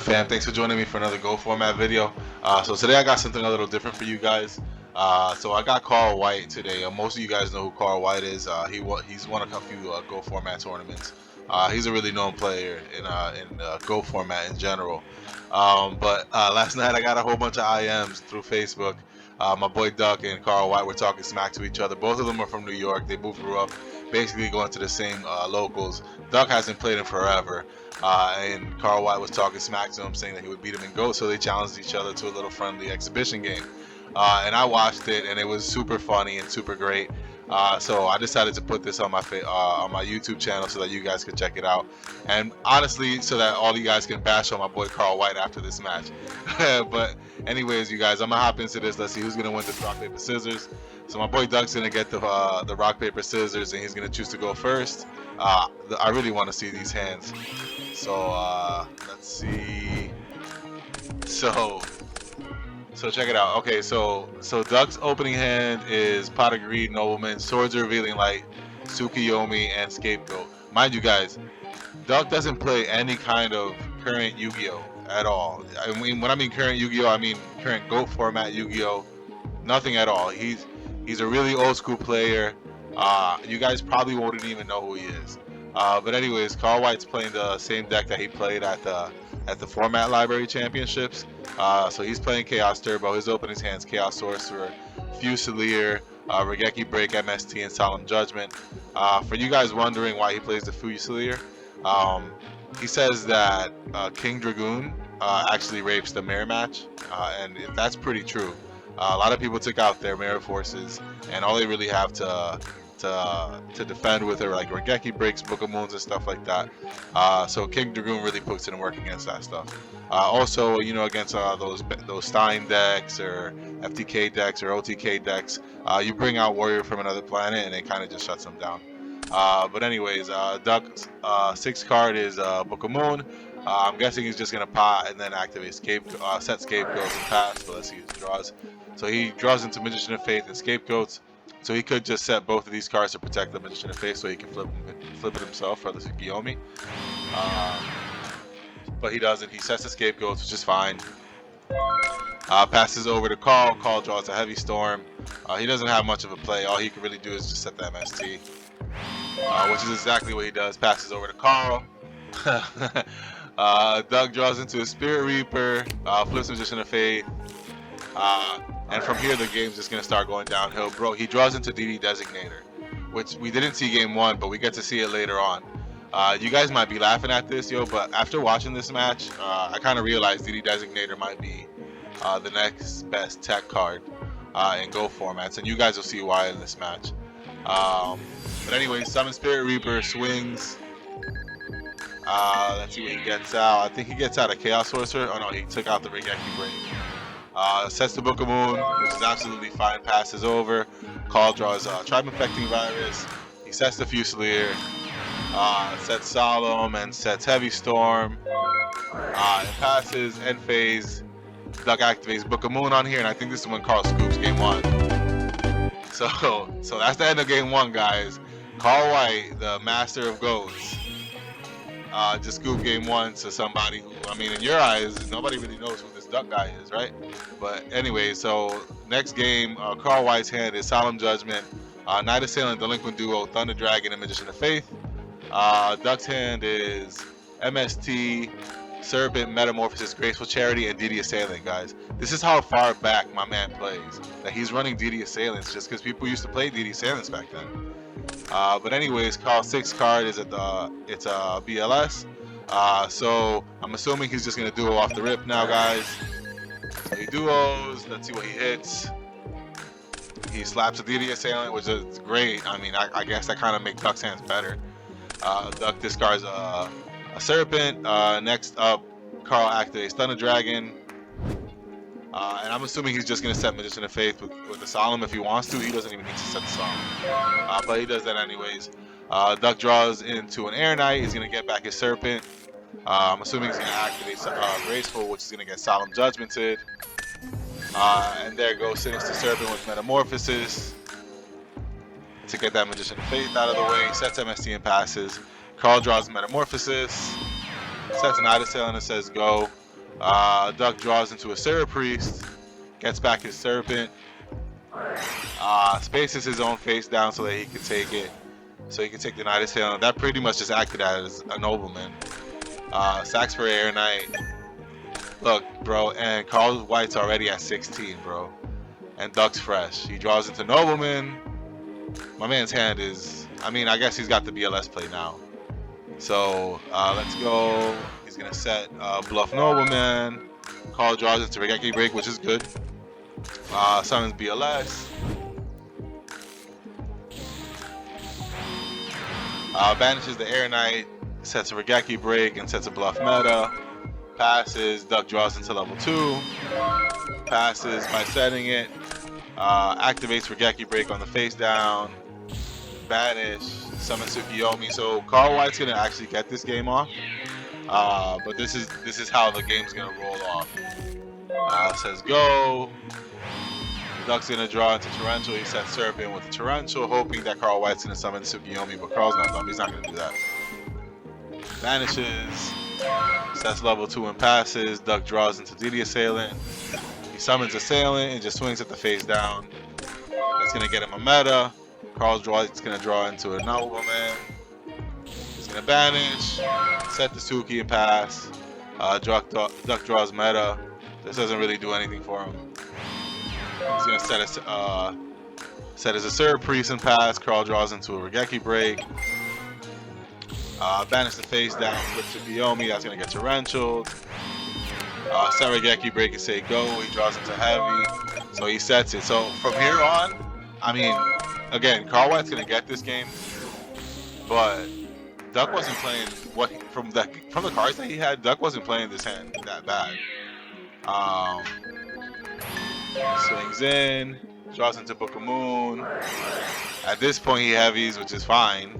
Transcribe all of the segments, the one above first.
fam? Thanks for joining me for another Go Format video. So today I got something a little different for you guys. So I got Carl Waite today. Most of you guys know who Carl Waite is. He's won a few Go Format tournaments. He's a really known player in Go Format in general. But last night I got a whole bunch of IMs through Facebook. My boy Duck and Carl Waite were talking smack to each other. Both of them are from New York. They both grew up basically going to the same locals. Duck hasn't played in forever. And Carl Waite was talking smack to him, saying that he would beat him in GOAT, so they challenged each other to a little friendly exhibition game. And I watched it, and it was super funny and super great. So I decided to put this on my YouTube channel so that you guys could check it out, and honestly, so that all you guys can bash on my boy Carl Waite after this match. But anyways, you guys, I'm gonna hop into this. Let's see who's gonna win this rock paper scissors. So my boy Duck's gonna get the rock paper scissors, and he's gonna choose to go first. I really want to see these hands. So let's see. So check it out. Okay, so Duck's opening hand is Pot of Greed, Nobleman, Swords of Revealing Light, Tsukiyomi, and Scapegoat. Mind you guys, Duck doesn't play any kind of current Yu-Gi-Oh at all. I mean, when I mean current Yu-Gi-Oh, I mean current GOAT format Yu-Gi-Oh. Nothing at all. He's a really old school player. You guys probably won't even know who he is. But anyways, Carl Waite's playing the same deck that he played at the Format Library Championships. So he's playing Chaos Turbo. His opening hand's Chaos Sorcerer, Fusilier, Regeki Break, MST, and Solemn Judgment. For you guys wondering why he plays the Fusilier, he says that King Dragoon actually rapes the mirror match, and that's pretty true. A lot of people took out their mirror forces, and all they really have to defend with are like Regeki Breaks, Book of Moons, and stuff like that. So King Dragoon really puts in work against that stuff. Also, you know, against those Stein decks or FTK decks or OTK decks, you bring out Warrior from Another Planet, and it kind of just shuts them down. But anyways, Duck's 6th card is Book of Moon. I'm guessing he's just gonna pot and then activate set Scapegoats and pass. But let's see his draws. So he draws into Magician of Faith and Scapegoats. So he could just set both of these cards to protect the Magician of Faith, so he can flip it himself for the Tsukiyomi. But he doesn't. He sets the Scapegoats, which is fine. Passes over to Carl. Carl draws a Heavy Storm. He doesn't have much of a play. All he can really do is just set the MST, which is exactly what he does. Passes over to Carl. Doug draws into a Spirit Reaper. Flips Magician of Faith. And from here, the game's just gonna start going downhill, bro. He draws into DD Designator, which we didn't see game 1, but we get to see it later on. You guys might be laughing at this, yo, but after watching this match, I kind of realized DD Designator might be the next best tech card in Go formats, and you guys will see why in this match. But anyway, Summon Spirit Reaper, swings. Let's see what he gets out. I think he gets out a Chaos Sorcerer. Oh no, he took out the Regeki Break. Sets the Book of Moon, which is absolutely fine. Passes over. Carl draws Tribe Infecting Virus. He sets the Fusilier. Sets Solemn and sets Heavy Storm. It passes. End phase. Duck activates Book of Moon on here, and I think this is when Carl scoops game 1. So that's the end of game 1, guys. Carl Waite, the master of goats, just scooped game 1 to somebody who, I mean, in your eyes, nobody really knows who this Duck guy is, right? But anyway, so next game, Carl Waite's hand is Solemn Judgment, Night Assailant, Delinquent Duo, Thunder Dragon, and Magician of Faith. Duck's hand is MST, Serpent, Metamorphosis, Graceful Charity, and DD Assailant, guys. This is how far back my man plays. That he's running DD Assailants just because people used to play DD Assailants back then. But anyways, Carl's 6th card is it's a BLS. So I'm assuming he's just gonna duo off the rip now, guys. So he duos. Let's see what he hits. He slaps a DD Assailant, which is great. I mean, I guess that kind of makes Duck's hands better. Duck discards a Serpent. Next up, Carl activates Thunder Dragon. And I'm assuming he's just going to set Magician of Faith with the Solemn if he wants to. He doesn't even need to set the Solemn. But he does that anyways. Duck draws into an Air Knight. He's going to get back his Serpent. I'm assuming he's going to activate Graceful, which is going to get Solemn Judgmented. And there goes Sinister Serpent with Metamorphosis to get that Magician of Faith out of the way. Sets MST and passes. Carl draws Metamorphosis. Sets an Night Assailant and says go. Duck draws into a Serra Priest, gets back his Serpent, spaces his own face down so that he can take it. So he can take the Knight of Salem. That pretty much just acted as a nobleman. Sacks for Air Knight. Look, bro, and Carl White's already at 16, bro. And Duck's fresh. He draws into nobleman. My man's hand is, I mean, I guess he's got the BLS play now. So let's go. He's gonna set Bluff Nobleman. Carl draws into Regeki Break, which is good. Summons BLS. Banishes the Air Knight, sets a Regeki Break and sets a Bluff Meta. Passes, Duck draws into level 2. Passes by setting it. Activates Regeki Break on the face down. Banish, summon Tsukiyomi. So Carl White's gonna actually get this game off. But this is how the game's gonna roll off. Says go. Duck's gonna draw into Torrential. He sets Serpent with the Torrential, hoping that Carl White's gonna summon Tsukiyomi, but Carl's not dumb. He's not gonna do that. Vanishes. Sets level 2 and passes. Duck draws into DD Assailant. He summons Assailant and just swings at the face down. That's gonna get him a meta. Carl's gonna draw into a Nobleman. He's gonna banish. Set the Suki and pass. Duck draws meta. This doesn't really do anything for him. He's gonna set as a Serra Priest and pass. Carl draws into a Regeki Break. Banish the face down, flip to Tsukiyomi. That's gonna get torrential. Set Regeki Break and say go. He draws into heavy, so he sets it. So from here on, I mean, again, Carl White's gonna get this game, but Duck wasn't playing from the cards that he had. Duck wasn't playing this hand that bad. Swings in, draws into Book of Moon. At this point, he heavies, which is fine.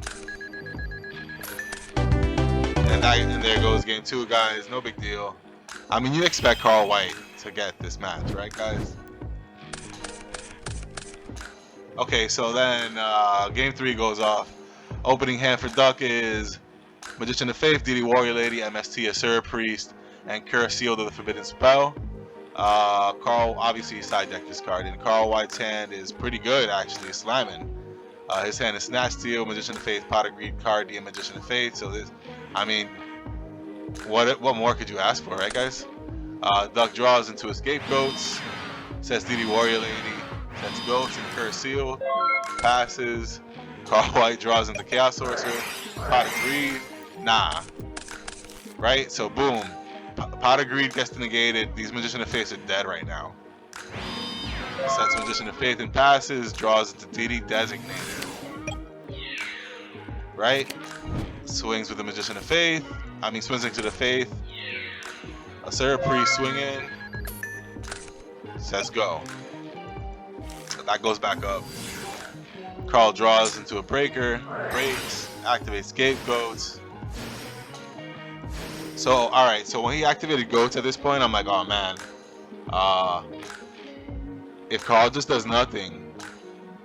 And there goes game 2, guys. No big deal. I mean, you expect Carl White to get this match, right, guys? Okay, so then game 3 goes off. Opening hand for Duck is Magician of Faith, DD Warrior Lady, MST, a Serra Priest, and Curse Sealed of the Forbidden Spell. Carl obviously side decked this card, and Carl White's hand is pretty good actually, slamming. His hand is Snatch Steal, Magician of Faith, Pot of Greed, Cardi, and Magician of Faith. So this, I mean, what more could you ask for, right, guys? Duck draws into his Scapegoats, sets DD Warrior Lady, sets Goats and Curse Seal, passes. Carl White draws into Chaos Sorcerer, Pot of Greed, nah, right? So boom, Pot of Greed gets negated. These Magician of Faith are dead right now. Sets Magician of Faith and passes, draws into DD Designated. Right? Swings with the Magician of Faith. I mean, swings into the Faith. A Serra Priest swing in. Says go. That goes back up. Carl draws into a Breaker. Breaks. Activates Scapegoats. So, alright. So when he activated Goats at this point, I'm like, oh man. If Carl just does nothing,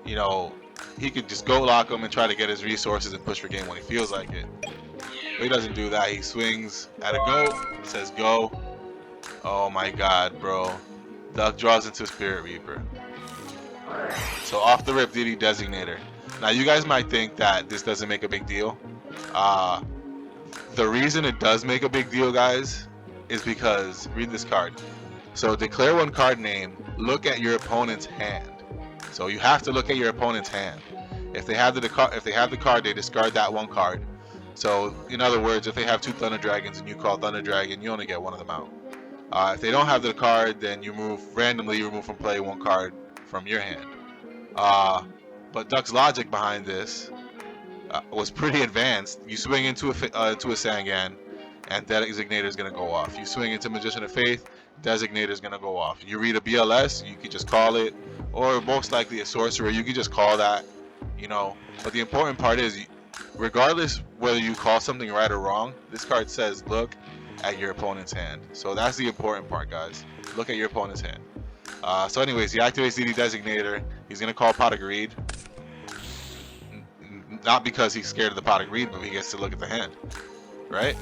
you know, he could just go lock him and try to get his resources and push for game when he feels like it. But he doesn't do that. He swings at a goat, says go. Oh my god, bro. Duck draws into Spirit Reaper. So off the rip, DD Designator. Now you guys might think that this doesn't make a big deal. The reason it does make a big deal, guys, is because, read this card. So declare one card name, look at your opponent's hand. So you have to look at your opponent's hand. If they have the card, they discard that one card. So in other words, if they have 2 Thunder Dragons and you call Thunder Dragon, you only get one of them out. If they don't have the card, then you randomly remove from play 1 card from your hand. But Duck's logic behind this was pretty advanced. You swing into a Sangan, and Designator is gonna go off. You swing into Magician of Faith, Designator is gonna go off. You read a BLS, you could just call it, or most likely a Sorcerer, you could just call that, you know. But the important part is, regardless whether you call something right or wrong, this card says look at your opponent's hand. So that's the important part, guys. Look at your opponent's hand. So anyways, he activates DD Designator. He's gonna call Pot of Greed. Not because he's scared of the Pot of Greed, but he gets to look at the hand, right?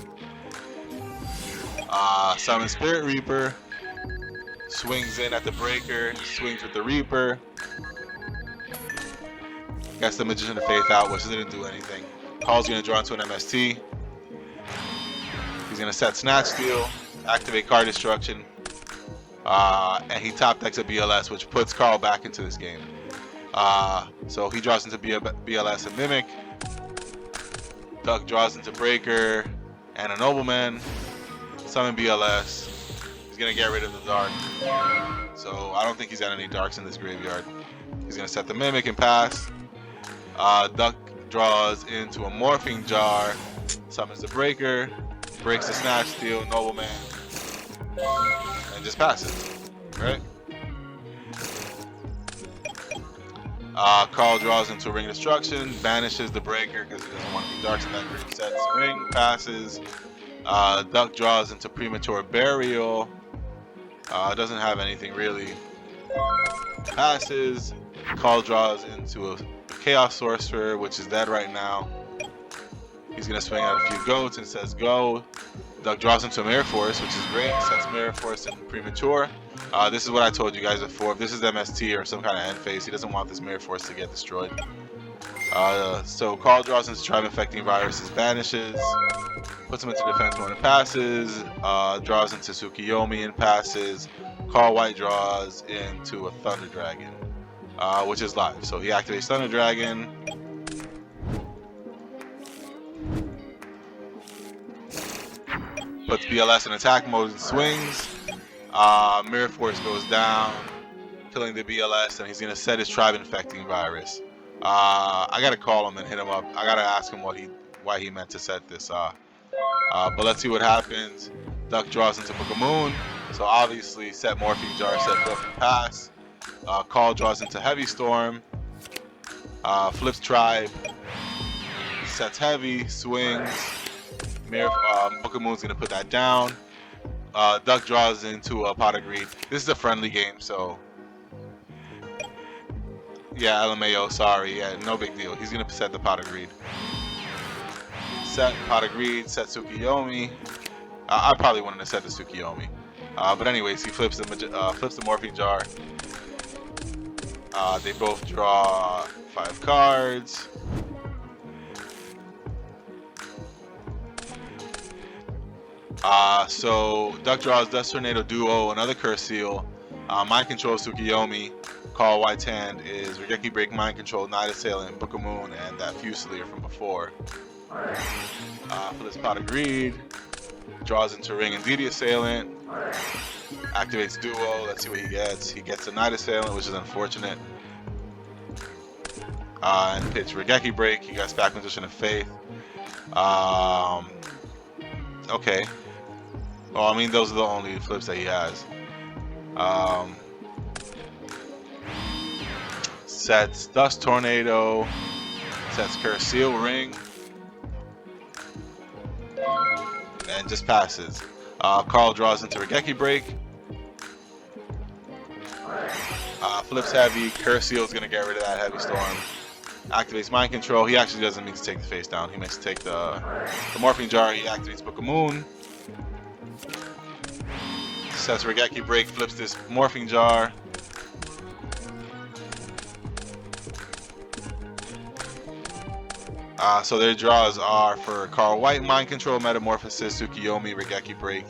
Summon Spirit Reaper. Swings in at the breaker. Swings with the Reaper. Gets the Magician of Faith out, which didn't do anything. Carl's gonna draw into an MST. He's gonna set Snatch Steal, activate Card Destruction, and he top decks a BLS, which puts Carl back into this game. So he draws into BLS and Mimic. Duck draws into Breaker and a Nobleman. Summon BLS. He's gonna get rid of the Dark. So I don't think he's got any Darks in this graveyard. He's gonna set the Mimic and pass. Duck draws into a Morphing Jar. Summons the Breaker. Breaks the Snatch Steal, Nobleman. And just passes. Right? Carl draws into a Ring of Destruction, banishes the Breaker because he doesn't want to be Darks in that group. Sets Ring, passes. Duck draws into Premature Burial. Doesn't have anything really. Passes. Carl draws into a Chaos Sorcerer, which is dead right now. He's going to swing out a few goats and says go. Duck draws into a Mirror Force, which is great. Sets Mirror Force in Premature. This is what I told you guys before. If this is MST or some kind of end phase, he doesn't want this Mirror Force to get destroyed. So Carl draws into Tribe Infecting Viruses, banishes. Puts him into defense mode and passes. Draws into Tsukiyomi and passes. Carl Waite draws into a Thunder Dragon, which is live. So he activates Thunder Dragon. Puts BLS in attack mode and swings. Mirror Force goes down, killing the BLS, and he's going to set his Tribe Infecting Virus. I got to call him and hit him up. I got to ask him why he meant to set this. But let's see what happens. Duck draws into Book of Moon. So obviously set Morphing Jar, set Broken Pass. Carl draws into Heavy Storm. Flips Tribe. Sets Heavy, swings. Book of Moon's gonna put that down. Duck draws into a Pot of Greed. This is a friendly game, so yeah, LMAO, sorry, yeah, no big deal. He's gonna set the Pot of Greed. Set Pot of Greed, set Tsukiyomi. I probably wouldn't have set the Tsukiyomi. But anyways, he flips the Morphing Jar. They both draw 5 cards. So Duck draws Dust Tornado Duo, another Curse Seal. Mind Control Tsukiyomi. Carl Waite's hand is Regeki Break, Mind Control, Night Assailant, Book of Moon, and that Fusilier from before. Flips Pot of Greed. Draws into Ring and Deity Assailant. Activates Duo. Let's see what he gets. He gets a Night Assailant, which is unfortunate. And pitch Regeki Break. He got back Magician of Faith. Okay. Well, I mean, those are the only flips that he has. Sets Dust Tornado. Sets Curse Seal Ring. And just passes. Carl draws into Regeki Break. Flips Heavy. Curse Seal is going to get rid of that Heavy Storm. Activates Mind Control. He actually doesn't mean to take the face down. He means to take the Morphing Jar. He activates Book of Moon. Sets Regeki Break. Flips this Morphing Jar. So their draws are for Carl Waite, Mind Control, Metamorphosis, Tsukiyomi, Regeki Break,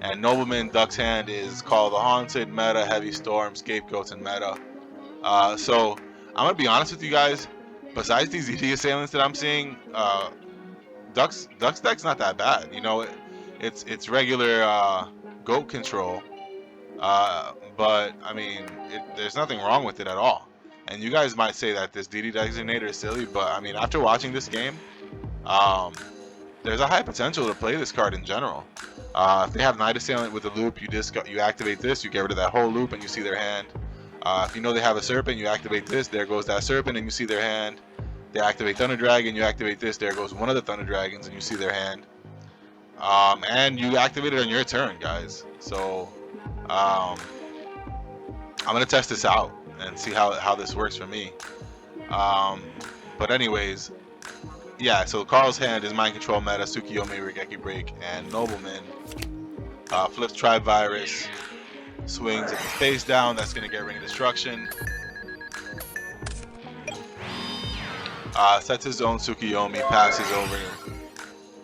and Nobleman. Duck's hand is Call the Haunted, Meta, Heavy Storm, Scapegoats, and Meta. So I'm gonna be honest with you guys. Besides these ED assailants that I'm seeing, Duck's deck's not that bad. You know, it's regular goat control, but I mean, there's nothing wrong with it at all. And you guys might say that this DD designator is silly, but I mean, after watching this game, there's a high potential to play this card in general. If they have Night Assailant with a loop, you activate this, you get rid of that whole loop, and you see their hand. If you know they have a Serpent, you activate this, there goes that Serpent, and you see their hand. They activate Thunder Dragon, you activate this, there goes one of the Thunder Dragons, and you see their hand. And you activate it on your turn, guys. So I'm gonna test this out and see how this works for me. But anyways, yeah, so Carl's hand is Mind Control, Meta, Tsukiyomi, Regeki Break, and Nobleman. Flips Tri-Virus, swings at the face down. That's going to get Ring of Destruction. Sets his own Tsukiyomi, passes over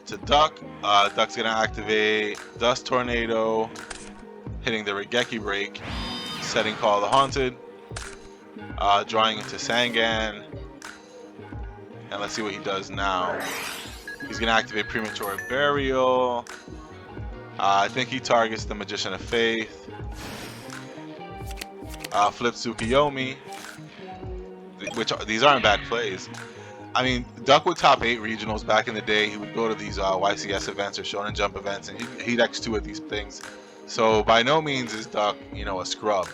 to Duck. Duck's going to activate Dust Tornado, hitting the Regeki Break, setting Call of the Haunted, drawing into Sangan. And let's see what he does now. He's going to activate Premature Burial. I think he targets the Magician of Faith. Flips Tsukiyomi, which these aren't bad plays. I mean, Duck would top 8 regionals back in the day. He would go to these YCS events or Shonen Jump events, and he'd X2 at these things. So by no means is Duck, a scrub.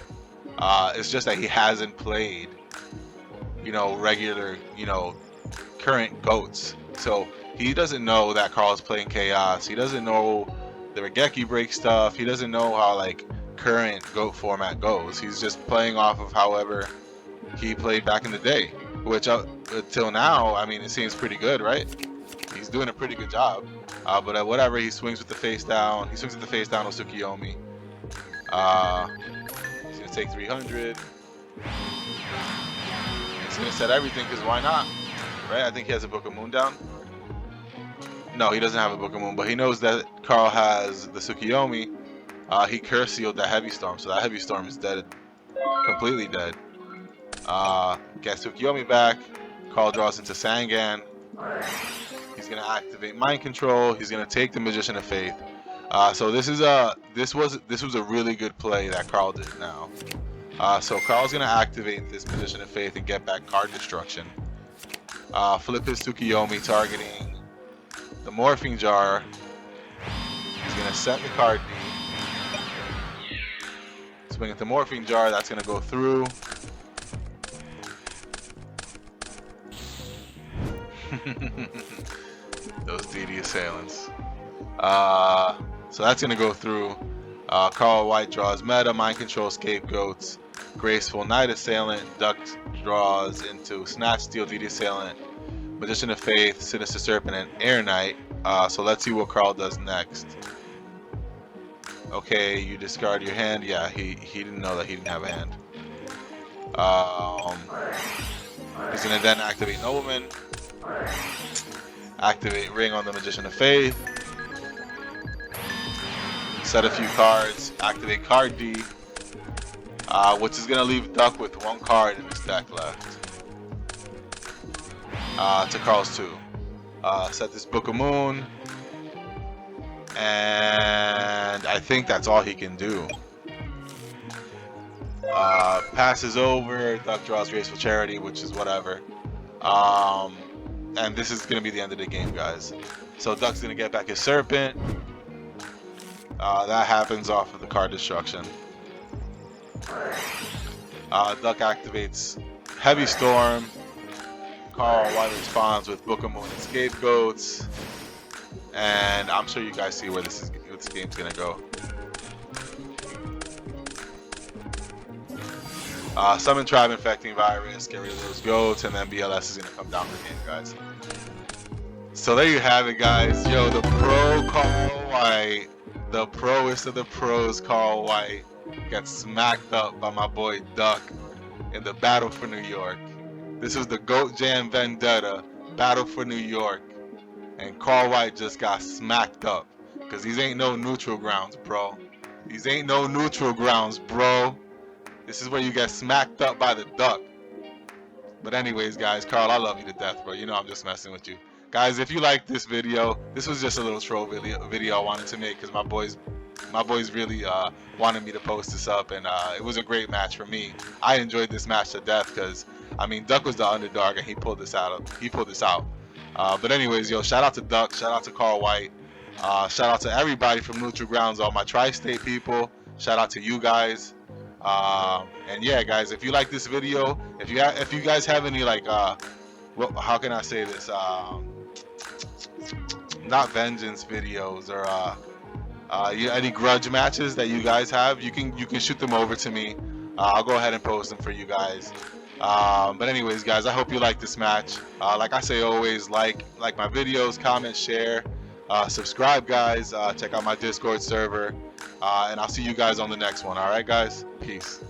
It's just that he hasn't played, regular, current GOATs. So he doesn't know that Carl's playing Chaos. He doesn't know the Regeki Break stuff. He doesn't know how current GOAT format goes. He's just playing off of however he played back in the day, which until now, I mean, it seems pretty good, right? He's doing a pretty good job. But whatever, he swings with the face down. He swings with the face down on Tsukiyomi. He's gonna take 300. He's gonna set everything, because why not? Right? I think he has a Book of Moon down. No, he doesn't have a Book of Moon, but he knows that Carl has the Tsukiyomi. He curse sealed that Heavy Storm, so that Heavy Storm is dead, completely dead. Gets Tsukiyomi back. Carl draws into Sangan. He's gonna activate Mind Control. He's gonna take the Magician of Faith. So this was a really good play that Carl did now. So Carl's gonna activate this Magician of Faith and get back card destruction. Flip his Tsukiyomi, targeting the Morphing Jar. He's gonna set the card D. Swing at the Morphing Jar. That's gonna go through. Those DD assailants. So that's gonna go through. Carl Waite draws Meta, Mind Control, Scapegoats, Graceful Knight Assailant. Duck draws into Snatch, Steel, DD Assailant, Magician of Faith, Sinister Serpent, and Air Knight. So let's see what Carl does next. Okay, you discard your hand. Yeah, he didn't know that he didn't have a hand. He's gonna then activate Nobleman. Activate Ring on the Magician of Faith. Set a few cards. Activate card D, which is gonna leave Duck with 1 card in his deck left. To Carl's 2. Set this Book of Moon, and I think that's all he can do. Passes over. Duck draws Graceful Charity, which is whatever. And this is gonna be the end of the game, guys. So Duck's gonna get back his Serpent. That happens off of the card destruction. Duck activates Heavy Storm. Carl Waite responds with Book of Moon and Scapegoats. And I'm sure you guys see where this game's gonna go. Summon Tribe Infecting Virus, get rid of those goats, and then BLS is gonna come down the game, guys. So there you have it, guys. Yo, the pro Carl Waite, the proest of the pros, Carl Waite, gets smacked up by my boy Duck in the Battle for New York. This is the Goat Jam Vendetta, Battle for New York. And Carl Waite just got smacked up. Because these ain't no neutral grounds, bro. These ain't no neutral grounds, bro. This is where you get smacked up by the Duck. But anyways, guys, Carl, I love you to death, bro. You know I'm just messing with you. Guys, if you like this video, this was just a little troll video I wanted to make because my boys really wanted me to post this up, and it was a great match for me. I enjoyed this match to death because, I mean, Duck was the underdog and he pulled this out. But anyways, yo, shout out to Duck, shout out to Carl Waite, shout out to everybody from Neutral Grounds, all my tri-state people. Shout out to you guys. And yeah, guys, if you like this video, if you guys have any how can I say this? Not vengeance videos or any grudge matches that you guys have, you can shoot them over to me. I'll go ahead and post them for you guys. But anyways, guys, I hope you like this match. Like I say always, like my videos, comment, share. Subscribe, guys. Check out my Discord server. And I'll see you guys on the next one. All right, guys? Peace.